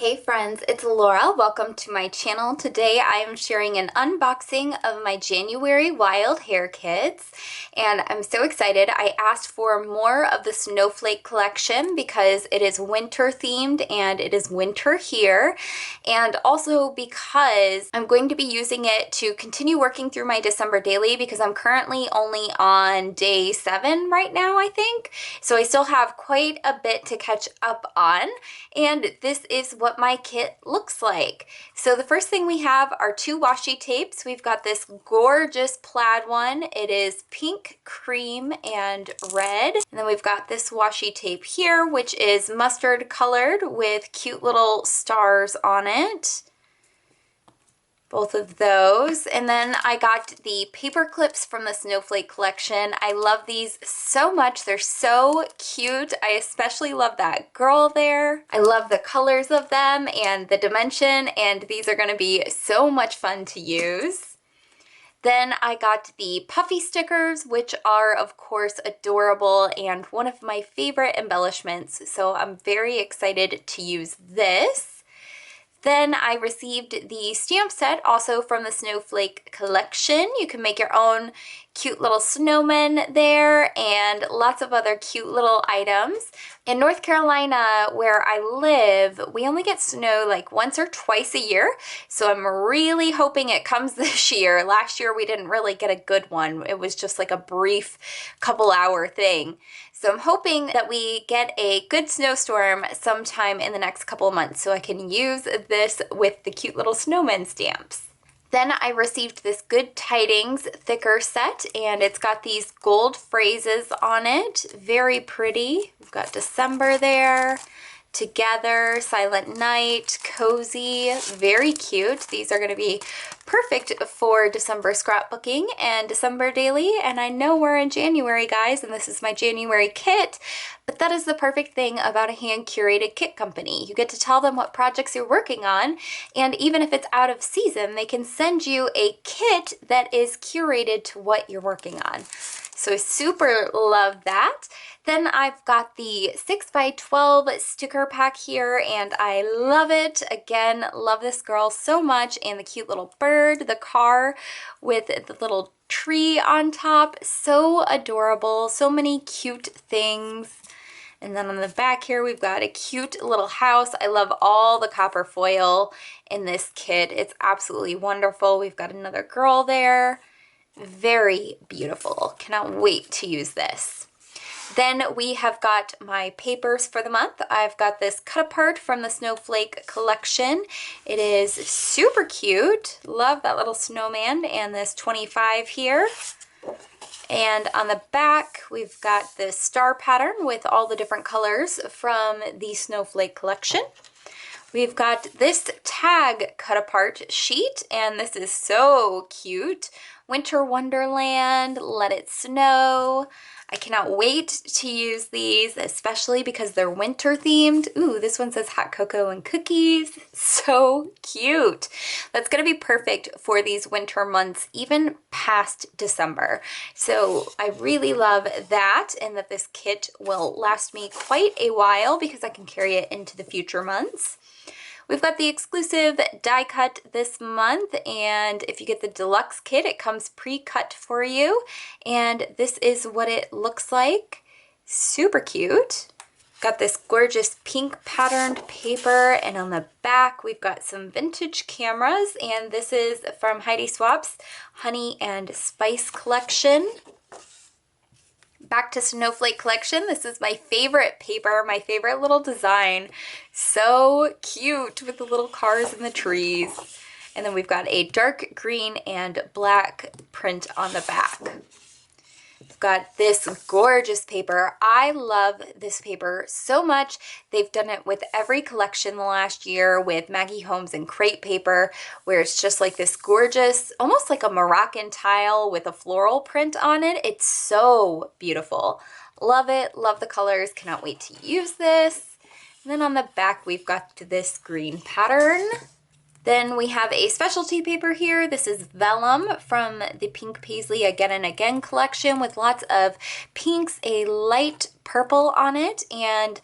Hey friends, it's Laura. Welcome to my channel. Today I am sharing an unboxing of my January Wild Hare kits, and I'm so excited. I asked for more of the Snowflake collection because it is winter themed and it is winter here, and also because I'm going to be using it to continue working through my December daily because I'm currently only on day 7 right now, I think. So I still have quite a bit to catch up on, and this is what my kit looks like. So the first thing we have are 2 washi tapes. We've got this gorgeous plaid one. It is pink, cream, and red. And then we've got this washi tape here, which is mustard colored with cute little stars on it. Both of those. And then I got the paper clips from the Snowflake collection. I love these so much. They're so cute. I especially love that girl there. I love the colors of them and the dimension, and these are going to be so much fun to use. Then I got the puffy stickers, which are of course adorable and one of my favorite embellishments. So I'm very excited to use this. Then I received the stamp set also from the Snowflake collection. You can make your own cute little snowmen there and lots of other cute little items. In North Carolina, where I live, we only get snow like once or twice a year, so I'm really hoping it comes this year. Last year we didn't really get a good one. It was just like a brief couple-hour thing. So I'm hoping that we get a good snowstorm sometime in the next couple of months so I can use this with the cute little snowman stamps. Then I received this Good Tidings thicker set, and it's got these gold phrases on it. Very pretty. We've got December there, Together, Silent Night, Cozy, very cute. These are going to be perfect for December scrapbooking and December daily, and I know we're in January, guys, and this is my January kit, but that is the perfect thing about a hand-curated kit company. You get to tell them what projects you're working on, and even if it's out of season, they can send you a kit that is curated to what you're working on. So I super love that. Then I've got the 6x12 sticker pack here, and I love it. Again, love this girl so much, and the cute little bird, the car with the little tree on top. So adorable. So many cute things. And then on the back here, we've got a cute little house. I love all the copper foil in this kit. It's absolutely wonderful. We've got another girl there. Very beautiful. Cannot wait to use this. Then we have got my papers for the month. I've got this cut apart from the Snowflake collection. It is super cute. Love that little snowman and this 25 here. And on the back, we've got this star pattern with all the different colors from the Snowflake collection. We've got this tag cut apart sheet, and this is so cute. Winter Wonderland, Let It Snow. I cannot wait to use these, especially because they're winter themed. Ooh, this one says hot cocoa and cookies. So cute. That's going to be perfect for these winter months, even past December. So I really love that, and that this kit will last me quite a while because I can carry it into the future months. We've got the exclusive die cut this month, and if you get the deluxe kit, it comes pre-cut for you, and this is what it looks like. Super cute. Got this gorgeous pink patterned paper, and on the back we've got some vintage cameras, and this is from Heidi Swapp's Honey and Spice collection. Back to Snowflake collection. This is my favorite paper, my favorite little design. So cute with the little cars and the trees. And then we've got a dark green and black print on the back. We've got this gorgeous paper. I love this paper so much. They've done it with every collection the last year with Maggie Holmes and crepe paper, where it's just like this gorgeous, almost like a Moroccan tile with a floral print on it. It's so beautiful. Love it. Love the colors. Cannot wait to use this. And then on the back, we've got this green pattern. Then we have a specialty paper here. This is Vellum from the Pink Paisley Again and Again collection with lots of pinks, a light purple on it, and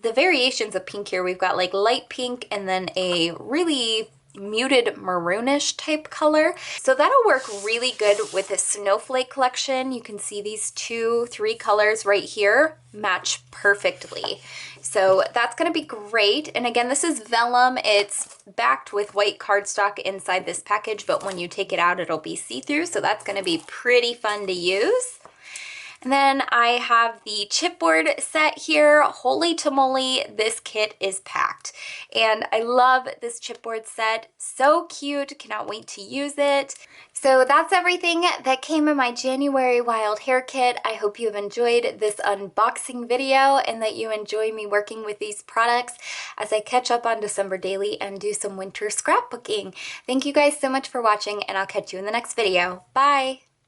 the variations of pink here, we've got like light pink and then a really muted maroonish type color. So that'll work really good with the Snowflake collection. You can see these 3 colors right here match perfectly. So that's going to be great. And again, this is vellum. It's backed with white cardstock inside this package, but when you take it out, it'll be see-through. So that's going to be pretty fun to use. And then I have the chipboard set here. Holy tamale, this kit is packed. And I love this chipboard set. So cute, cannot wait to use it. So that's everything that came in my January Wild Hare kit. I hope you have enjoyed this unboxing video and that you enjoy me working with these products as I catch up on December daily and do some winter scrapbooking. Thank you guys so much for watching, and I'll catch you in the next video. Bye!